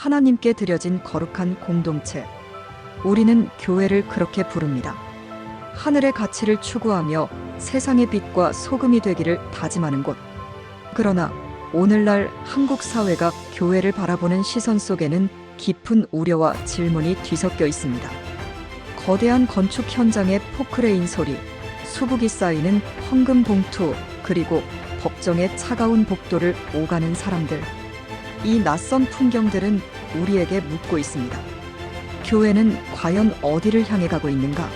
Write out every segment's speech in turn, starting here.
하나님께 드려진 거룩한 공동체. 우리는 교회를 그렇게 부릅니다. 하늘의 가치를 추구하며 세상의 빛과 소금이 되기를 다짐하는 곳. 그러나 오늘날 한국 사회가 교회를 바라보는 시선 속에는 깊은 우려와 질문이 뒤섞여 있습니다. 거대한 건축 현장의 포크레인 소리, 수북이 쌓이는 헌금 봉투, 그리고 법정의 차가운 복도를 오가는 사람들. 이 낯선 풍경들은 우리에게 묻고 있습니다. 교회는 과연 어디를 향해 가고 있는가?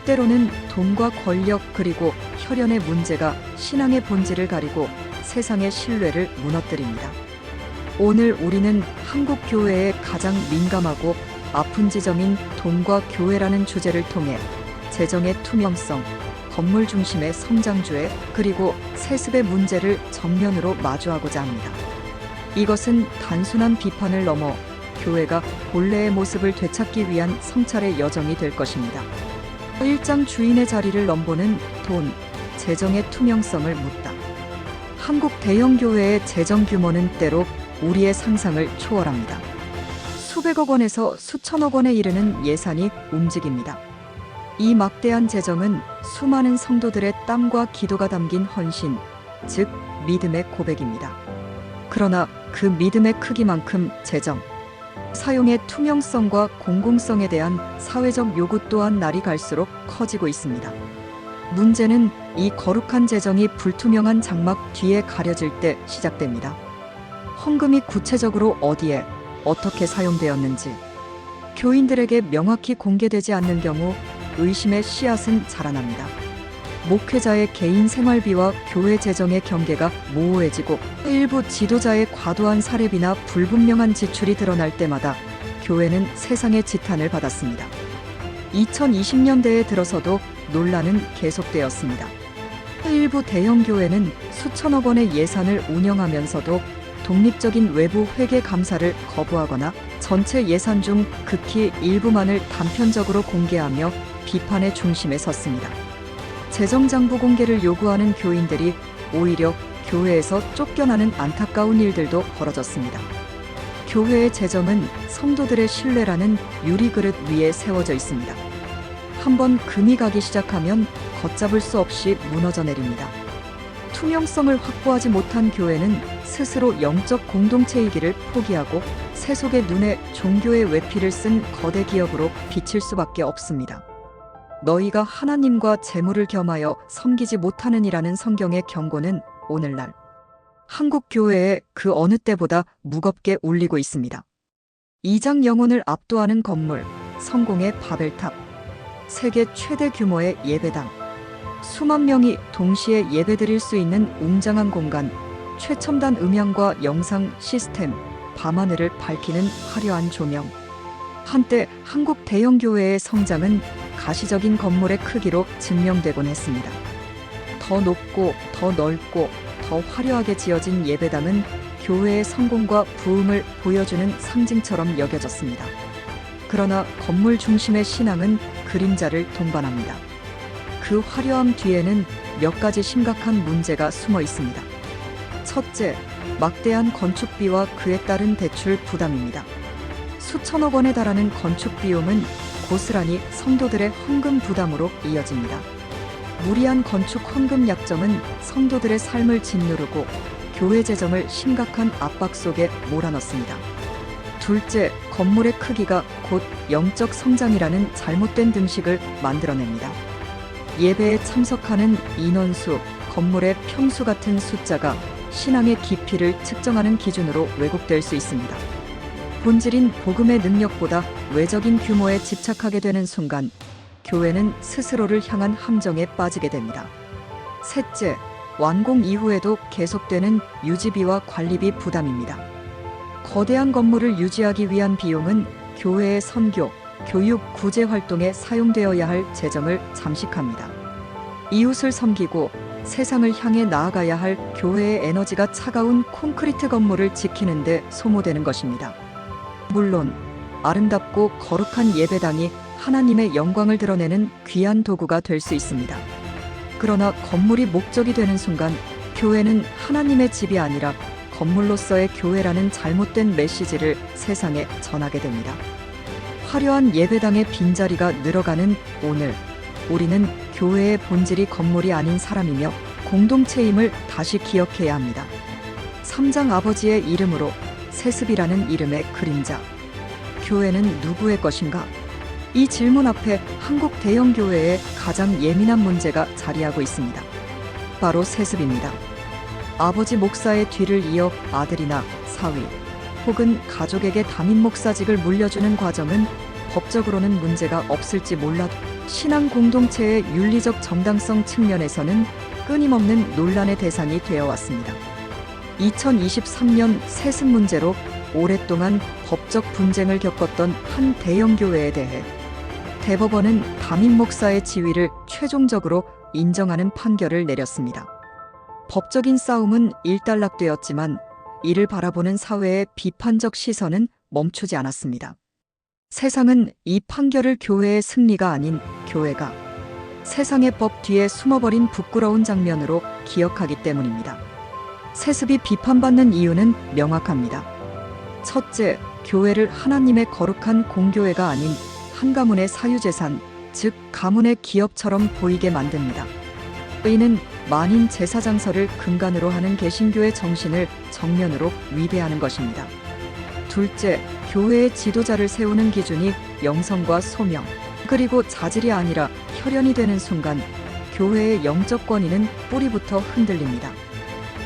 때로는 돈과 권력 그리고 혈연의 문제가 신앙의 본질을 가리고 세상의 신뢰를 무너뜨립니다. 오늘 우리는 한국 교회의 가장 민감하고 아픈 지점인 돈과 교회라는 주제를 통해 재정의 투명성, 건물 중심의 성장주의, 그리고 세습의 문제를 정면으로 마주하고자 합니다. 이것은 단순한 비판을 넘어 교회가 본래의 모습을 되찾기 위한 성찰의 여정이 될 것입니다. 1장 주인의 자리를 넘보는 돈, 재정의 투명성을 묻다. 한국 대형 교회의 재정 규모는 때로 우리의 상상을 초월합니다. 수백억 원에서 수천억 원에 이르는 예산이 움직입니다. 이 막대한 재정은 수많은 성도들의 땀과 기도가 담긴 헌신, 즉 믿음의 고백입니다. 그러나 그 믿음의 크기만큼 재정, 사용의 투명성과 공공성에 대한 사회적 요구 또한 날이 갈수록 커지고 있습니다. 문제는 이 거룩한 재정이 불투명한 장막 뒤에 가려질 때 시작됩니다. 헌금이 구체적으로 어디에, 어떻게 사용되었는지 교인들에게 명확히 공개되지 않는 경우 의심의 씨앗은 자라납니다. 목회자의 개인 생활비와 교회 재정의 경계가 모호해지고 일부 지도자의 과도한 사례비나 불분명한 지출이 드러날 때마다 교회는 세상의 지탄을 받았습니다. 2020년대에 들어서도 논란은 계속되었습니다. 일부 대형 교회는 수천억 원의 예산을 운영하면서도 독립적인 외부 회계 감사를 거부하거나 전체 예산 중 극히 일부만을 단편적으로 공개하며 비판의 중심에 섰습니다. 재정장부 공개를 요구하는 교인들이 오히려 교회에서 쫓겨나는 안타까운 일들도 벌어졌습니다. 교회의 재정은 성도들의 신뢰라는 유리그릇 위에 세워져 있습니다. 한번 금이 가기 시작하면 걷잡을 수 없이 무너져 내립니다. 투명성을 확보하지 못한 교회는 스스로 영적 공동체이기를 포기하고 세속의 눈에 종교의 외피를 쓴 거대 기업으로 비칠 수밖에 없습니다. 너희가 하나님과 재물을 겸하여 섬기지 못하느니라는 성경의 경고는 오늘날 한국 교회에 그 어느 때보다 무겁게 울리고 있습니다. 2장 영혼을 압도하는 건물, 성공의 바벨탑, 세계 최대 규모의 예배당, 수만 명이 동시에 예배드릴 수 있는 웅장한 공간, 최첨단 음향과 영상 시스템, 밤하늘을 밝히는 화려한 조명. 한때 한국 대형 교회의 성장은 가시적인 건물의 크기로 증명되곤 했습니다. 더 높고 더 넓고 더 화려하게 지어진 예배당은 교회의 성공과 부흥을 보여주는 상징처럼 여겨졌습니다. 그러나 건물 중심의 신앙은 그림자를 동반합니다. 그 화려함 뒤에는 몇 가지 심각한 문제가 숨어 있습니다. 첫째, 막대한 건축비와 그에 따른 대출 부담입니다. 수천억 원에 달하는 건축 비용은 고스란히 성도들의 헌금 부담으로 이어집니다. 무리한 건축 헌금 약정은 성도들의 삶을 짓누르고 교회 재정을 심각한 압박 속에 몰아넣습니다. 둘째, 건물의 크기가 곧 영적 성장이라는 잘못된 등식을 만들어냅니다. 예배에 참석하는 인원수, 건물의 평수 같은 숫자가 신앙의 깊이를 측정하는 기준으로 왜곡될 수 있습니다. 본질인 복음의 능력보다 외적인 규모에 집착하게 되는 순간 교회는 스스로를 향한 함정에 빠지게 됩니다. 셋째, 완공 이후에도 계속되는 유지비와 관리비 부담입니다. 거대한 건물을 유지하기 위한 비용은 교회의 선교, 교육, 구제 활동에 사용되어야 할 재정을 잠식합니다. 이웃을 섬기고 세상을 향해 나아가야 할 교회의 에너지가 차가운 콘크리트 건물을 지키는 데 소모되는 것입니다. 물론 아름답고 거룩한 예배당이 하나님의 영광을 드러내는 귀한 도구가 될 수 있습니다. 그러나 건물이 목적이 되는 순간 교회는 하나님의 집이 아니라 건물로서의 교회라는 잘못된 메시지를 세상에 전하게 됩니다. 화려한 예배당의 빈자리가 늘어가는 오늘, 우리는 교회의 본질이 건물이 아닌 사람이며 공동체임을 다시 기억해야 합니다. 3장 아버지의 이름으로 세습이라는 이름의 그림자. 교회는 누구의 것인가? 이 질문 앞에 한국 대형교회의 가장 예민한 문제가 자리하고 있습니다. 바로 세습입니다. 아버지 목사의 뒤를 이어 아들이나 사위 혹은 가족에게 담임 목사직을 물려주는 과정은 법적으로는 문제가 없을지 몰라도 신앙 공동체의 윤리적 정당성 측면에서는 끊임없는 논란의 대상이 되어 왔습니다. 2023년 세습 문제로 오랫동안 법적 분쟁을 겪었던 한 대형교회에 대해 대법원은 담임 목사의 지위를 최종적으로 인정하는 판결을 내렸습니다. 법적인 싸움은 일단락되었지만 이를 바라보는 사회의 비판적 시선은 멈추지 않았습니다. 세상은 이 판결을 교회의 승리가 아닌 교회가 세상의 법 뒤에 숨어버린 부끄러운 장면으로 기억하기 때문입니다. 세습이 비판받는 이유는 명확합니다. 첫째, 교회를 하나님의 거룩한 공교회가 아닌 한 가문의 사유재산, 즉 가문의 기업처럼 보이게 만듭니다. 이는 만인 제사장서를 근간으로 하는 개신교의 정신을 정면으로 위배하는 것입니다. 둘째, 교회의 지도자를 세우는 기준이 영성과 소명, 그리고 자질이 아니라 혈연이 되는 순간 교회의 영적 권위는 뿌리부터 흔들립니다.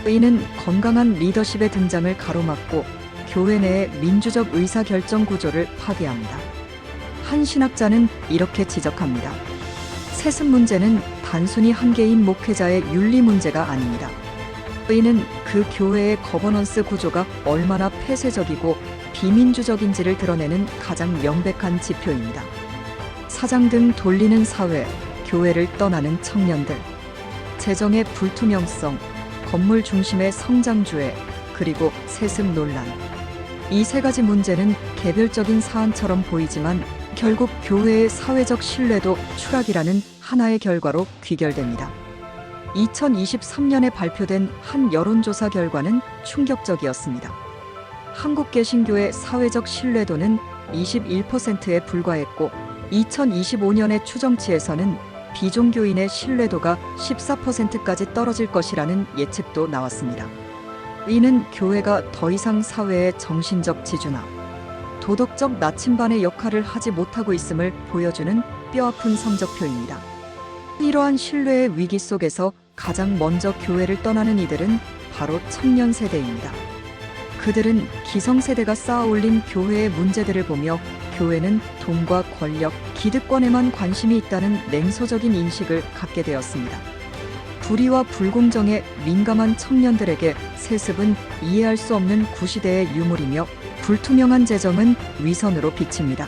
이는 건강한 리더십의 등장을 가로막고 교회 내의 민주적 의사결정 구조를 파괴합니다. 한 신학자는 이렇게 지적합니다. 세습 문제는 단순히 한 개인 목회자의 윤리 문제가 아닙니다. 이는 그 교회의 거버넌스 구조가 얼마나 폐쇄적이고 비민주적인지를 드러내는 가장 명백한 지표입니다. 사장 등 돌리는 사회, 교회를 떠나는 청년들, 재정의 불투명성, 건물 중심의 성장주의, 그리고 세습 논란. 이 세 가지 문제는 개별적인 사안처럼 보이지만 결국 교회의 사회적 신뢰도 추락이라는 하나의 결과로 귀결됩니다. 2023년에 발표된 한 여론조사 결과는 충격적이었습니다. 한국개신교의 사회적 신뢰도는 21%에 불과했고 2025년의 추정치에서는 비종교인의 신뢰도가 14%까지 떨어질 것이라는 예측도 나왔습니다. 이는 교회가 더 이상 사회의 정신적 지주나 도덕적 나침반의 역할을 하지 못하고 있음을 보여주는 뼈아픈 성적표입니다. 이러한 신뢰의 위기 속에서 가장 먼저 교회를 떠나는 이들은 바로 청년 세대입니다. 그들은 기성세대가 쌓아올린 교회의 문제들을 보며 교회는 돈과 권력, 기득권에만 관심이 있다는 냉소적인 인식을 갖게 되었습니다. 불의와 불공정에 민감한 청년들에게 세습은 이해할 수 없는 구시대의 유물이며 불투명한 재정은 위선으로 비칩니다.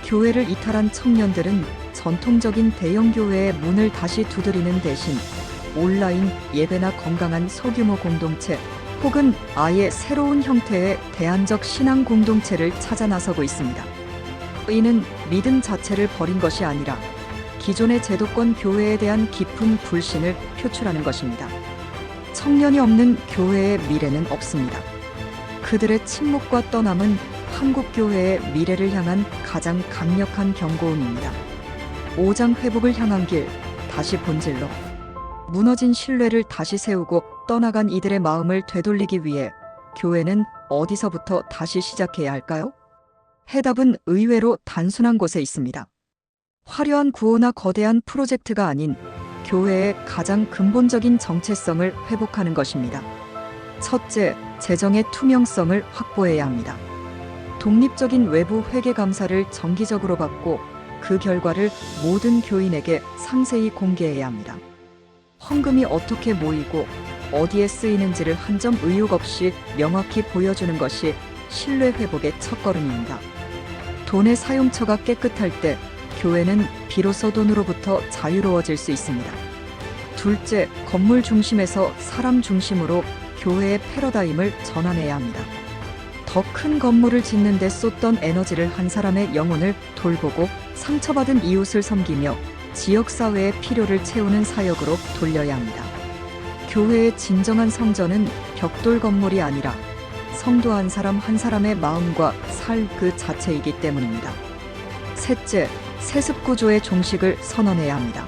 교회를 이탈한 청년들은 전통적인 대형교회의 문을 다시 두드리는 대신 온라인 예배나 건강한 소규모 공동체 혹은 아예 새로운 형태의 대안적 신앙 공동체를 찾아 나서고 있습니다. 이는 믿음 자체를 버린 것이 아니라 기존의 제도권 교회에 대한 깊은 불신을 표출하는 것입니다. 청년이 없는 교회의 미래는 없습니다. 그들의 침묵과 떠남은 한국 교회의 미래를 향한 가장 강력한 경고음입니다. 5장 회복을 향한 길, 다시 본질로. 무너진 신뢰를 다시 세우고 떠나간 이들의 마음을 되돌리기 위해 교회는 어디서부터 다시 시작해야 할까요? 해답은 의외로 단순한 곳에 있습니다. 화려한 구호나 거대한 프로젝트가 아닌 교회의 가장 근본적인 정체성을 회복하는 것입니다. 첫째, 재정의 투명성을 확보해야 합니다. 독립적인 외부 회계 감사를 정기적으로 받고 그 결과를 모든 교인에게 상세히 공개해야 합니다. 헌금이 어떻게 모이고 어디에 쓰이는지를 한 점 의혹 없이 명확히 보여주는 것이 신뢰 회복의 첫걸음입니다. 돈의 사용처가 깨끗할 때 교회는 비로소 돈으로부터 자유로워질 수 있습니다. 둘째, 건물 중심에서 사람 중심으로 교회의 패러다임을 전환해야 합니다. 더 큰 건물을 짓는 데 쏟던 에너지를 한 사람의 영혼을 돌보고 상처받은 이웃을 섬기며 지역사회의 필요를 채우는 사역으로 돌려야 합니다. 교회의 진정한 성전은 벽돌 건물이 아니라 성도 한 사람 한 사람의 마음과 살 그 자체이기 때문입니다. 셋째, 세습 구조의 종식을 선언해야 합니다.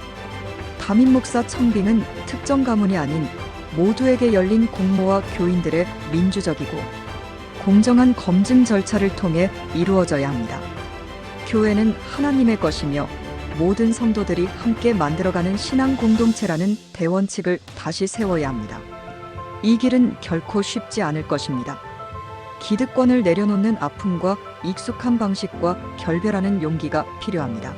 담임 목사 청빙은 특정 가문이 아닌 모두에게 열린 공모와 교인들의 민주적이고 공정한 검증 절차를 통해 이루어져야 합니다. 교회는 하나님의 것이며 모든 성도들이 함께 만들어가는 신앙 공동체라는 대원칙을 다시 세워야 합니다. 이 길은 결코 쉽지 않을 것입니다. 기득권을 내려놓는 아픔과 익숙한 방식과 결별하는 용기가 필요합니다.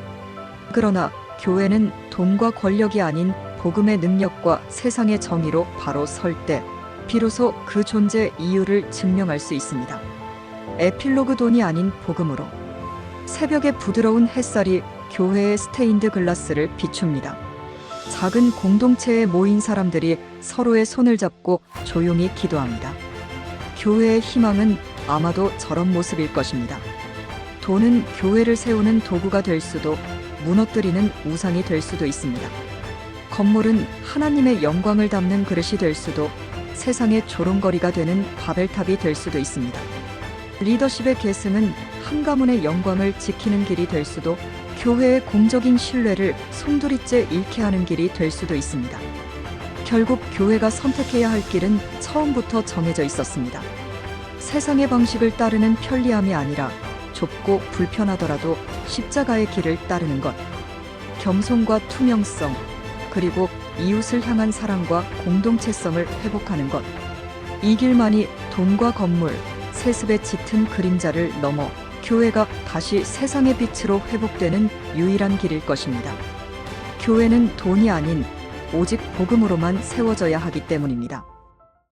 그러나 교회는 돈과 권력이 아닌 복음의 능력과 세상의 정의로 바로 설 때 비로소 그 존재 이유를 증명할 수 있습니다. 에필로그 돈이 아닌 복음으로 새벽의 부드러운 햇살이 교회의 스테인드 글라스를 비춥니다. 작은 공동체에 모인 사람들이 서로의 손을 잡고 조용히 기도합니다. 교회의 희망은 아마도 저런 모습일 것입니다. 돈은 교회를 세우는 도구가 될 수도 무너뜨리는 우상이 될 수도 있습니다. 건물은 하나님의 영광을 담는 그릇이 될 수도 세상의 조롱거리가 되는 바벨탑이 될 수도 있습니다. 리더십의 계승은 한 가문의 영광을 지키는 길이 될 수도 교회의 공적인 신뢰를 송두리째 잃게 하는 길이 될 수도 있습니다. 결국 교회가 선택해야 할 길은 처음부터 정해져 있었습니다. 세상의 방식을 따르는 편리함이 아니라 좁고 불편하더라도 십자가의 길을 따르는 것, 겸손과 투명성, 그리고 이웃을 향한 사랑과 공동체성을 회복하는 것. 이 길만이 돈과 건물, 세습의 짙은 그림자를 넘어 교회가 다시 세상의 빛으로 회복되는 유일한 길일 것입니다. 교회는 돈이 아닌 오직 복음으로만 세워져야 하기 때문입니다.